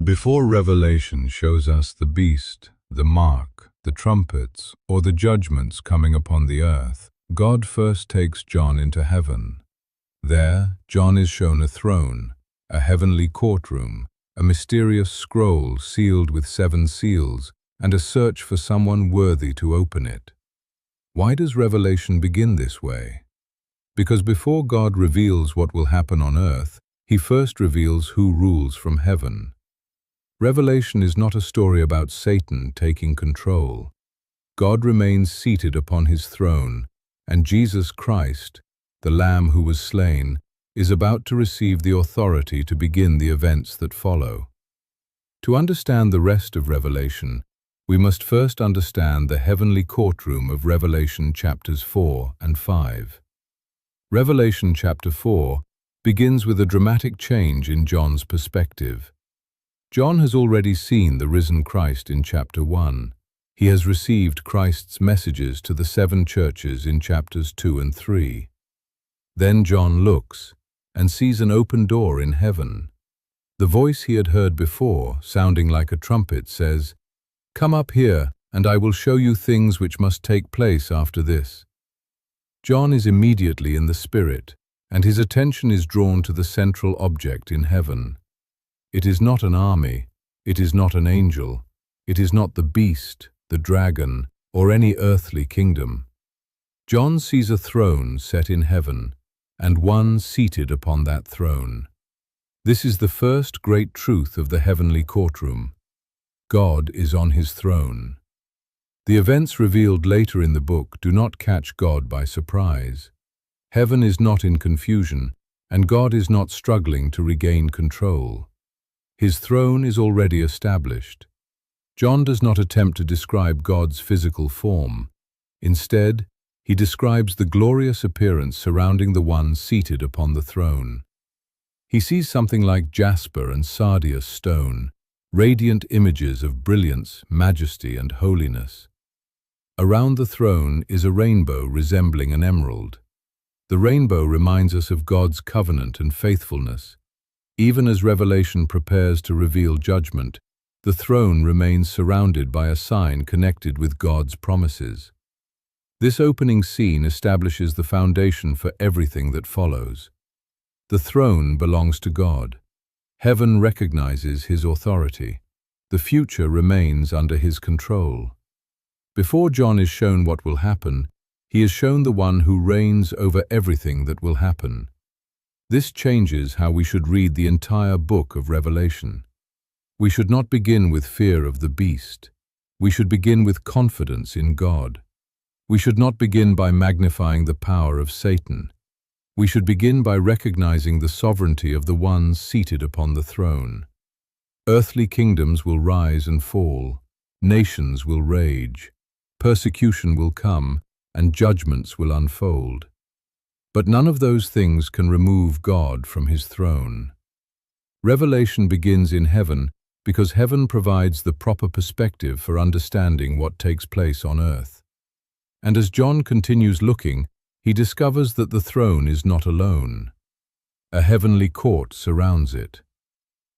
Before Revelation shows us the beast, the mark, the trumpets, or the judgments coming upon the earth, God first takes John into heaven. There, John is shown a throne, a heavenly courtroom, a mysterious scroll sealed with 7 seals, and a search for someone worthy to open it. Why does Revelation begin this way? Because before God reveals what will happen on earth, He first reveals who rules from heaven. Revelation is not a story about Satan taking control. God remains seated upon His throne, and Jesus Christ, the Lamb who was slain, is about to receive the authority to begin the events that follow. To understand the rest of Revelation, we must first understand the heavenly courtroom of Revelation chapters 4 and 5. Revelation chapter 4 begins with a dramatic change in John's perspective. John has already seen the risen Christ in chapter 1. He has received Christ's messages to the 7 churches in chapters 2 and 3. Then John looks and sees an open door in heaven. The voice he had heard before, sounding like a trumpet, says, "Come up here, and I will show you things which must take place after this." John is immediately in the Spirit, and his attention is drawn to the central object in heaven. It is not an army, it is not an angel, it is not the beast, the dragon, or any earthly kingdom. John sees a throne set in heaven, and one seated upon that throne. This is the first great truth of the heavenly courtroom. God is on His throne. The events revealed later in the book do not catch God by surprise. Heaven is not in confusion, and God is not struggling to regain control. His throne is already established. John does not attempt to describe God's physical form. Instead, he describes the glorious appearance surrounding the one seated upon the throne. He sees something like jasper and sardius stone, radiant images of brilliance, majesty, and holiness. Around the throne is a rainbow resembling an emerald. The rainbow reminds us of God's covenant and faithfulness. Even as Revelation prepares to reveal judgment, the throne remains surrounded by a sign connected with God's promises. This opening scene establishes the foundation for everything that follows. The throne belongs to God. Heaven recognizes His authority. The future remains under His control. Before John is shown what will happen, he is shown the one who reigns over everything that will happen. This changes how we should read the entire book of Revelation. We should not begin with fear of the beast. We should begin with confidence in God. We should not begin by magnifying the power of Satan. We should begin by recognizing the sovereignty of the one seated upon the throne. Earthly kingdoms will rise and fall. Nations will rage. Persecution will come, and judgments will unfold. But none of those things can remove God from His throne. Revelation begins in heaven because heaven provides the proper perspective for understanding what takes place on earth. And as John continues looking, he discovers that the throne is not alone. A heavenly court surrounds it.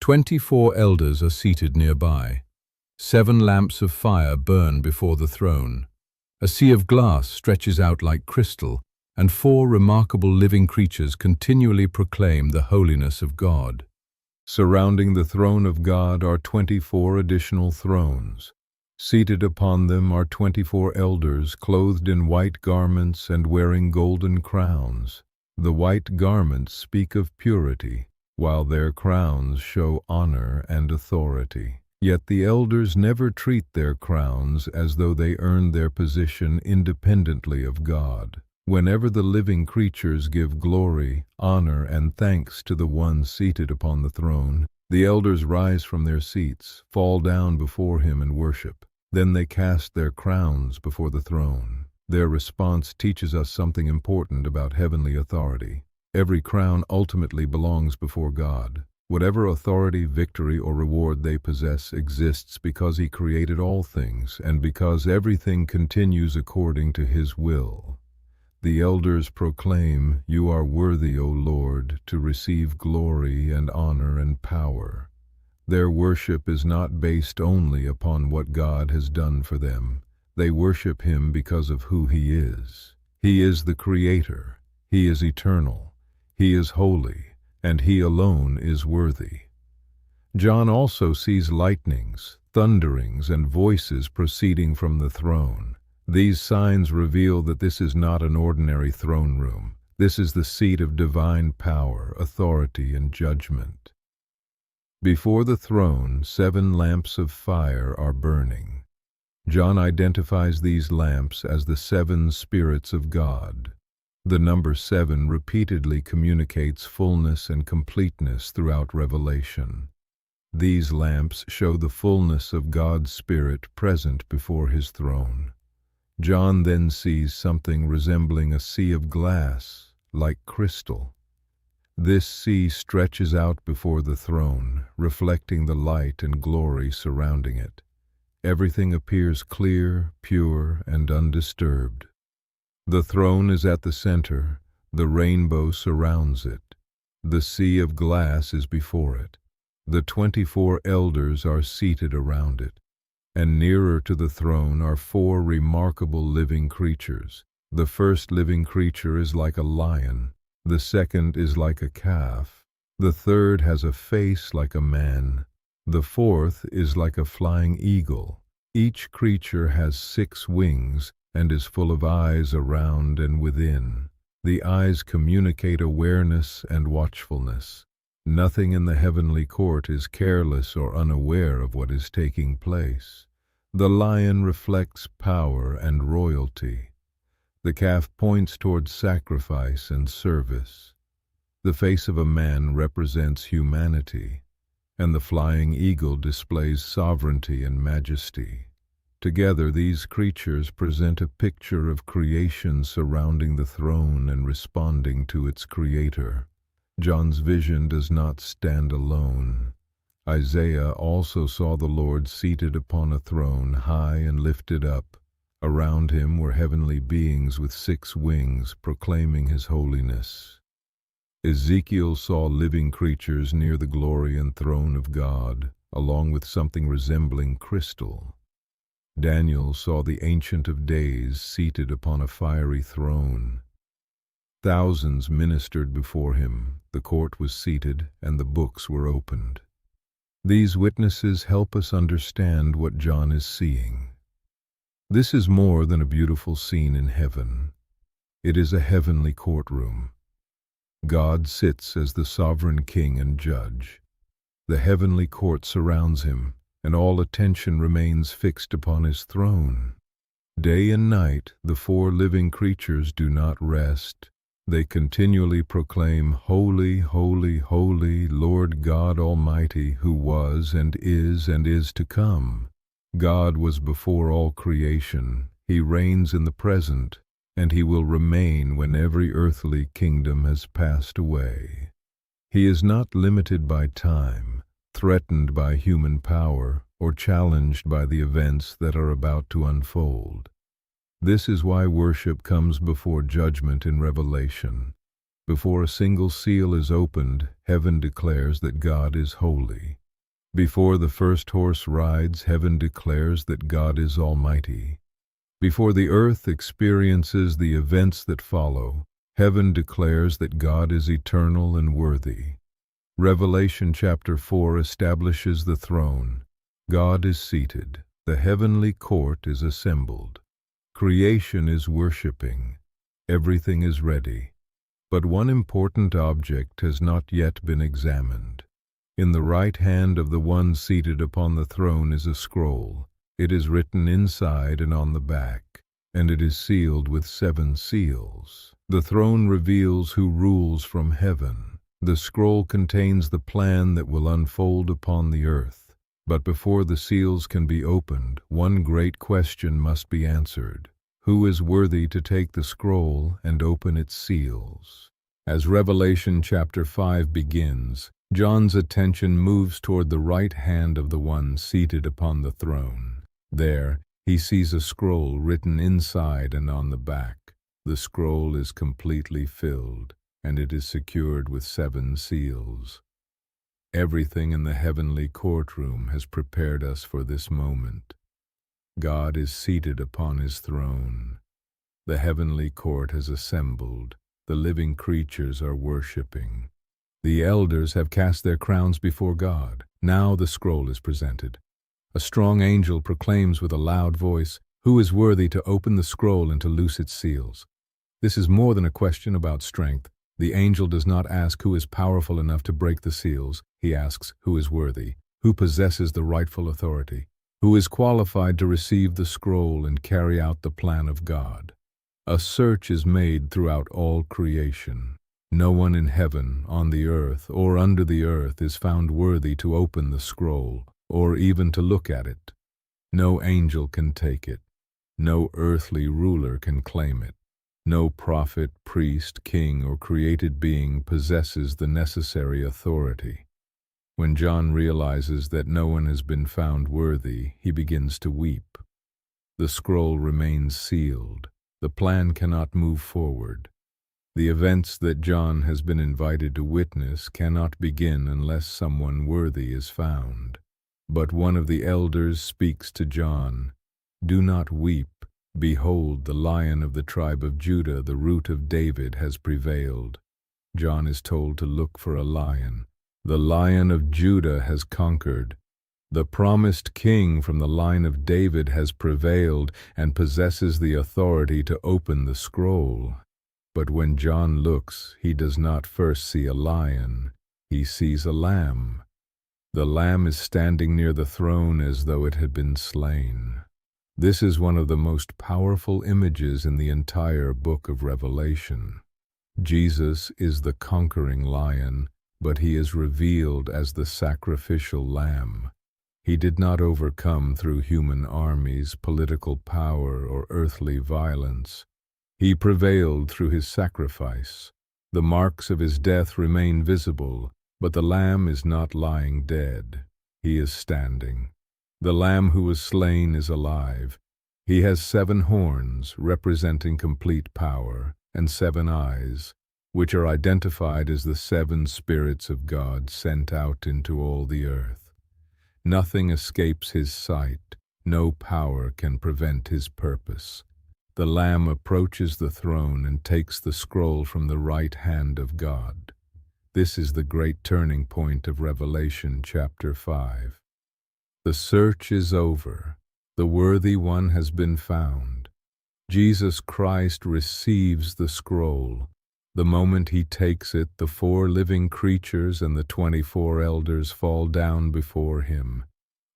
24 elders are seated nearby. 7 lamps of fire burn before the throne. A sea of glass stretches out like crystal, and 4 remarkable living creatures continually proclaim the holiness of God. Surrounding the throne of God are 24 additional thrones. Seated upon them are 24 elders clothed in white garments and wearing golden crowns. The white garments speak of purity, while their crowns show honor and authority. Yet the elders never treat their crowns as though they earned their position independently of God. Whenever the living creatures give glory, honor, and thanks to the one seated upon the throne, the elders rise from their seats, fall down before Him and worship. Then they cast their crowns before the throne. Their response teaches us something important about heavenly authority. Every crown ultimately belongs before God. Whatever authority, victory, or reward they possess exists because He created all things and because everything continues according to His will. The elders proclaim, "You are worthy, O Lord, to receive glory and honor and power. Their worship is not based only upon what God has done for them. They worship Him because of who He is. He is the Creator. He is eternal. He is holy, and He alone is worthy. John also sees lightnings, thunderings, and voices proceeding from the throne. These signs reveal that this is not an ordinary throne room. This is the seat of divine power, authority, and judgment. Before the throne, 7 lamps of fire are burning. John identifies these lamps as the 7 spirits of God. The number 7 repeatedly communicates fullness and completeness throughout Revelation. These lamps show the fullness of God's Spirit present before His throne. John then sees something resembling a sea of glass, like crystal. This sea stretches out before the throne, reflecting the light and glory surrounding it. Everything appears clear, pure, and undisturbed. The throne is at the center. The rainbow surrounds it. The sea of glass is before it. The 24 elders are seated around it. And nearer to the throne are 4 remarkable living creatures. The first living creature is like a lion. The second is like a calf. The third has a face like a man. The fourth is like a flying eagle. Each creature has 6 wings and is full of eyes around and within. The eyes communicate awareness and watchfulness. Nothing in the heavenly court is careless or unaware of what is taking place. The lion reflects power and royalty. The calf points towards sacrifice and service. The face of a man represents humanity, and the flying eagle displays sovereignty and majesty. Together, these creatures present a picture of creation surrounding the throne and responding to its creator. John's vision does not stand alone. Isaiah also saw the Lord seated upon a throne, high and lifted up. Around Him were heavenly beings with 6 wings, proclaiming His holiness. Ezekiel saw living creatures near the glory and throne of God, along with something resembling crystal. Daniel saw the Ancient of Days seated upon a fiery throne. Thousands ministered before Him, the court was seated, and the books were opened. These witnesses help us understand what John is seeing. This is more than a beautiful scene in heaven. It is a heavenly courtroom. God sits as the sovereign king and judge. The heavenly court surrounds Him, and all attention remains fixed upon His throne. Day and night, the 4 living creatures do not rest. They continually proclaim, "Holy, holy, holy, Lord God Almighty, who was and is to come." God was before all creation. He reigns in the present, and He will remain when every earthly kingdom has passed away. He is not limited by time, threatened by human power, or challenged by the events that are about to unfold. This is why worship comes before judgment in Revelation. Before a single seal is opened, heaven declares that God is holy. Before the first horse rides, heaven declares that God is almighty. Before the earth experiences the events that follow, heaven declares that God is eternal and worthy. Revelation chapter 4 establishes the throne. God is seated. The heavenly court is assembled. Creation is worshiping. Everything is ready. But one important object has not yet been examined. In the right hand of the one seated upon the throne is a scroll. It is written inside and on the back, and it is sealed with 7 seals. The throne reveals who rules from heaven. The scroll contains the plan that will unfold upon the earth. But before the seals can be opened, one great question must be answered. Who is worthy to take the scroll and open its seals? As Revelation chapter 5 begins, John's attention moves toward the right hand of the one seated upon the throne. There, he sees a scroll written inside and on the back. The scroll is completely filled, and it is secured with 7 seals. Everything in the heavenly courtroom has prepared us for this moment. God is seated upon his throne. The heavenly court has assembled. The living creatures are worshiping. The elders have cast their crowns before God. Now the scroll is presented. A strong angel proclaims with a loud voice, "Who is worthy to open the scroll and to loose its seals?" This is more than a question about strength. The angel does not ask who is powerful enough to break the seals. He asks who is worthy, who possesses the rightful authority, who is qualified to receive the scroll and carry out the plan of God. A search is made throughout all creation. No one in heaven, on the earth, or under the earth is found worthy to open the scroll, or even to look at it. No angel can take it. No earthly ruler can claim it. No prophet, priest, king, or created being possesses the necessary authority. When John realizes that no one has been found worthy, he begins to weep. The scroll remains sealed. The plan cannot move forward. The events that John has been invited to witness cannot begin unless someone worthy is found. But one of the elders speaks to John, "Do not weep. Behold, the Lion of the tribe of Judah, the Root of David, has prevailed." John is told to look for a lion. The Lion of Judah has conquered. The promised king from the line of David has prevailed and possesses the authority to open the scroll. But when John looks, he does not first see a lion. He sees a lamb. The lamb is standing near the throne as though it had been slain. This is one of the most powerful images in the entire book of Revelation. Jesus is the conquering lion, but he is revealed as the sacrificial lamb. He did not overcome through human armies, political power, or earthly violence. He prevailed through his sacrifice. The marks of his death remain visible, but the Lamb is not lying dead. He is standing. The Lamb who was slain is alive. He has 7 horns, representing complete power, and 7 eyes, which are identified as the 7 spirits of God sent out into all the earth. Nothing escapes his sight. No power can prevent his purpose. The Lamb approaches the throne and takes the scroll from the right hand of God. This is the great turning point of Revelation chapter 5. The search is over. The worthy one has been found. Jesus Christ receives the scroll. The moment he takes it, the 4 living creatures and the 24 elders fall down before him.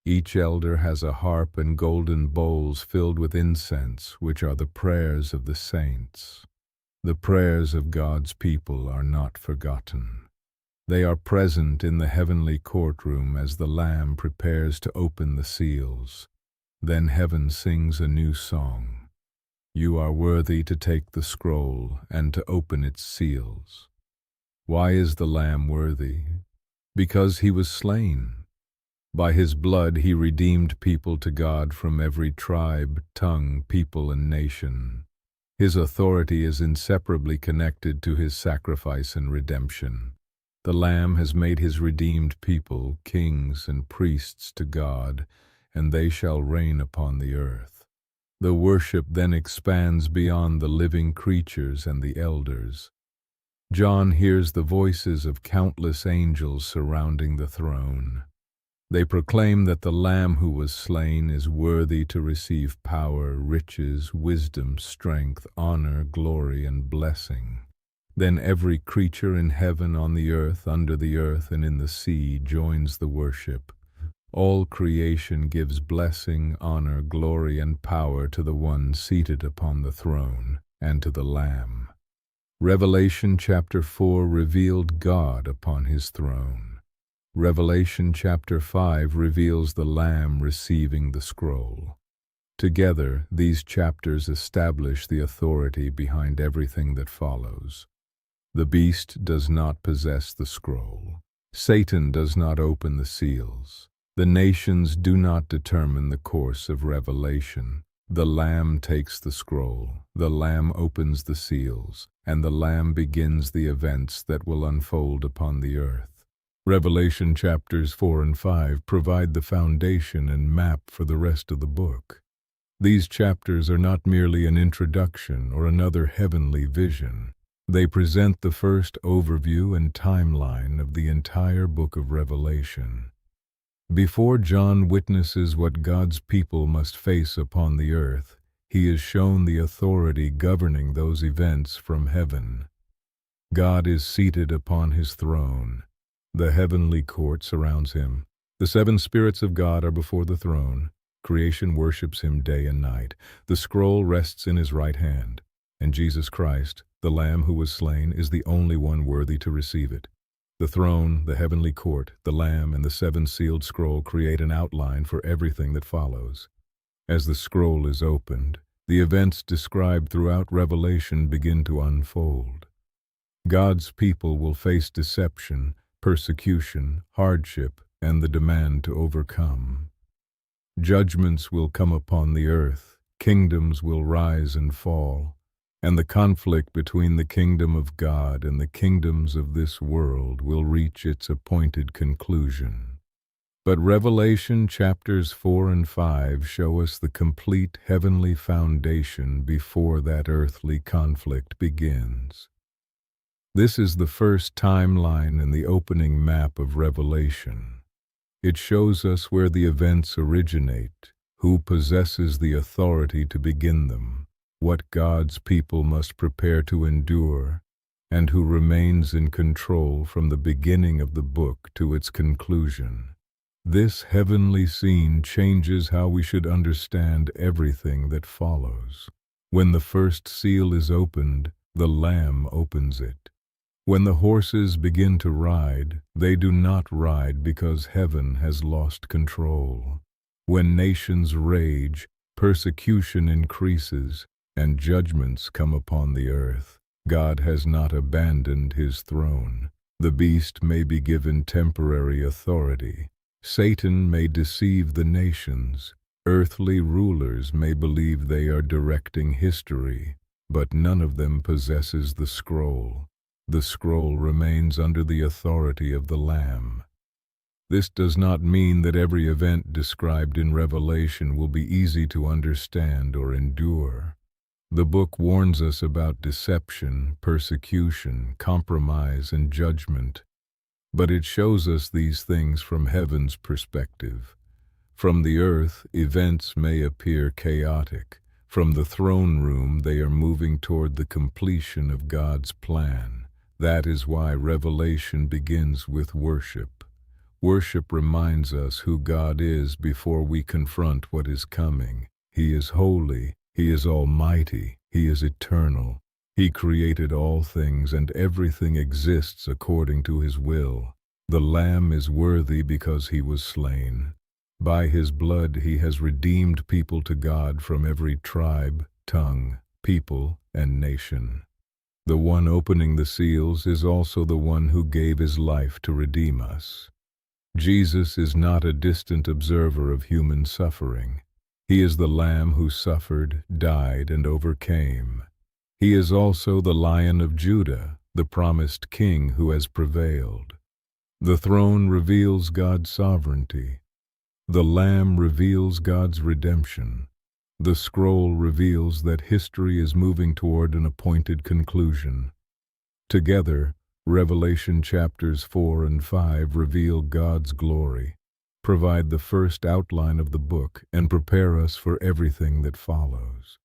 Each elder has a harp and golden bowls filled with incense, which are the prayers of the saints. The prayers of God's people are not forgotten. They are present in the heavenly courtroom as the Lamb prepares to open the seals. Then heaven sings a new song. You are worthy to take the scroll and to open its seals. Why is the Lamb worthy? Because he was slain. By his blood he redeemed people to God from every tribe, tongue, people, and nation. His authority is inseparably connected to his sacrifice and redemption. The Lamb has made his redeemed people kings and priests to God, and they shall reign upon the earth. The worship then expands beyond the living creatures and the elders. John hears the voices of countless angels surrounding the throne. They proclaim that the Lamb who was slain is worthy to receive power, riches, wisdom, strength, honor, glory, and blessing. Then every creature in heaven, on the earth, under the earth, and in the sea joins the worship. All creation gives blessing, honor, glory, and power to the one seated upon the throne, and to the Lamb. Revelation chapter 4 revealed God upon his throne. Revelation chapter 5 reveals the Lamb receiving the scroll. Together, these chapters establish the authority behind everything that follows. The beast does not possess the scroll. Satan does not open the seals. The nations do not determine the course of Revelation. The Lamb takes the scroll, the Lamb opens the seals, and the Lamb begins the events that will unfold upon the earth. Revelation chapters 4 and 5 provide the foundation and map for the rest of the book. These chapters are not merely an introduction or another heavenly vision. They present the first overview and timeline of the entire book of Revelation. Before John witnesses what God's people must face upon the earth, he is shown the authority governing those events from heaven. God is seated upon his throne. The heavenly court surrounds him. The seven spirits of God are before the throne. Creation worships him day and night. The scroll rests in his right hand, and Jesus Christ, the Lamb who was slain, is the only one worthy to receive it. The throne, the heavenly court, the Lamb, and the seven-sealed scroll create an outline for everything that follows. As the scroll is opened, the events described throughout Revelation begin to unfold. God's people will face deception, persecution, hardship, and the demand to overcome. Judgments will come upon the earth, kingdoms will rise and fall, and the conflict between the kingdom of God and the kingdoms of this world will reach its appointed conclusion. But Revelation chapters 4 and 5 show us the complete heavenly foundation before that earthly conflict begins. This is the first timeline in the opening map of Revelation. It shows us where the events originate, who possesses the authority to begin them, what God's people must prepare to endure, and who remains in control from the beginning of the book to its conclusion. This heavenly scene changes how we should understand everything that follows. When the first seal is opened, the Lamb opens it. When the horses begin to ride, they do not ride because heaven has lost control. When nations rage, persecution increases, and judgments come upon the earth, God has not abandoned his throne. The beast may be given temporary authority. Satan may deceive the nations. Earthly rulers may believe they are directing history, but none of them possesses the scroll. The scroll remains under the authority of the Lamb. This does not mean that every event described in Revelation will be easy to understand or endure. The book warns us about deception, persecution, compromise, and judgment, but it shows us these things from heaven's perspective. From the earth, events may appear chaotic. From the throne room, they are moving toward the completion of God's plan. That is why Revelation begins with worship. Worship reminds us who God is before we confront what is coming. He is holy, he is almighty, he is eternal. He created all things, and everything exists according to his will. The Lamb is worthy because he was slain. By his blood he has redeemed people to God from every tribe, tongue, people, and nation. The one opening the seals is also the one who gave his life to redeem us. Jesus is not a distant observer of human suffering. He is the Lamb who suffered, died, and overcame. He is also the Lion of Judah, the promised King who has prevailed. The throne reveals God's sovereignty. The Lamb reveals God's redemption. The scroll reveals that history is moving toward an appointed conclusion. Together, Revelation chapters 4 and 5 reveal God's glory, provide the first outline of the book, and prepare us for everything that follows.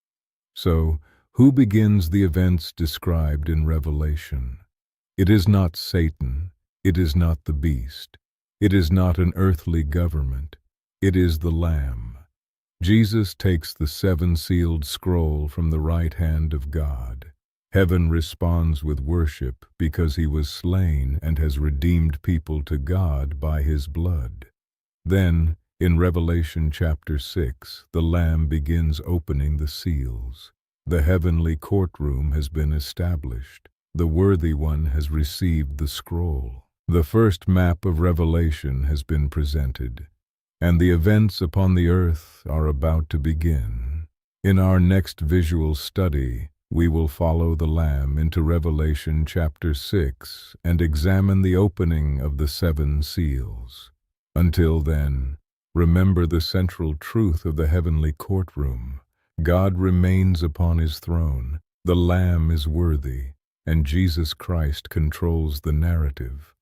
So, who begins the events described in Revelation? It is not Satan, it is not the beast, it is not an earthly government, it is the Lamb. Jesus takes the seven-sealed scroll from the right hand of God. Heaven responds with worship because he was slain and has redeemed people to God by his blood. Then, in Revelation chapter 6, the Lamb begins opening the seals. The heavenly courtroom has been established. The worthy one has received the scroll. The first map of Revelation has been presented, and the events upon the earth are about to begin. In our next visual study, we will follow the Lamb into Revelation chapter 6 and examine the opening of the 7 seals. Until then, remember the central truth of the heavenly courtroom. God remains upon his throne, the Lamb is worthy, and Jesus Christ controls the narrative.